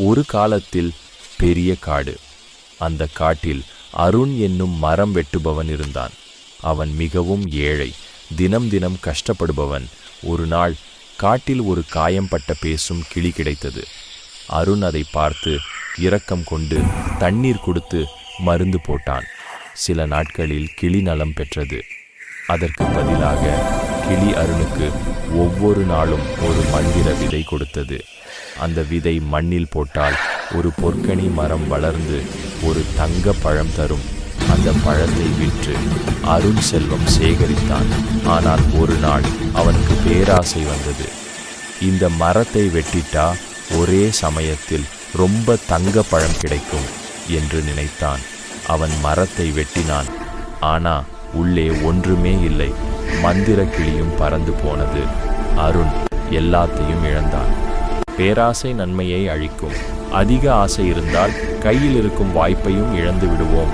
ஒரு காலத்தில் பெரிய காடு. அந்த காட்டில் அருண் என்னும் மரம் வெட்டுபவன் இருந்தான். அவன் மிகவும் ஏழை, தினம் தினம் கஷ்டப்படுபவன். ஒரு நாள் காட்டில் ஒரு காயம்பட்ட பேசும் கிளி கிடைத்தது. அருண் அதை பார்த்து இரக்கம் கொண்டு தண்ணீர் கொடுத்து மருந்து போட்டான். சில நாட்களில் கிளி நலம் பெற்றது. அதற்கு பதிலாக கிளி அருணுக்கு ஒவ்வொரு நாளும் ஒரு மந்திர விதை கொடுத்தது. அந்த விதை மண்ணில் போட்டால் ஒரு பொற்கனி மரம் வளர்ந்து ஒரு தங்க பழம் தரும். அந்த பழத்தை விற்று அருண் செல்வம் சேகரித்தான். ஆனால் ஒரு நாள் அவனுக்கு பேராசை வந்தது. இந்த மரத்தை வெட்டிட்டா ஒரே சமயத்தில் ரொம்ப தங்க பழம் கிடைக்கும் என்று நினைத்தான். அவன் மரத்தை வெட்டினான். ஆனா உள்ளே ஒன்றுமே இல்லை. மந்திர கிளியும் பறந்து போனது. அருண் எல்லாத்தையும் இழந்தான். பேராசை நன்மையை அழிக்கும். அதிக ஆசை இருந்தால் கையில் இருக்கும் வாய்ப்பையும் இழந்து விடுவோம்.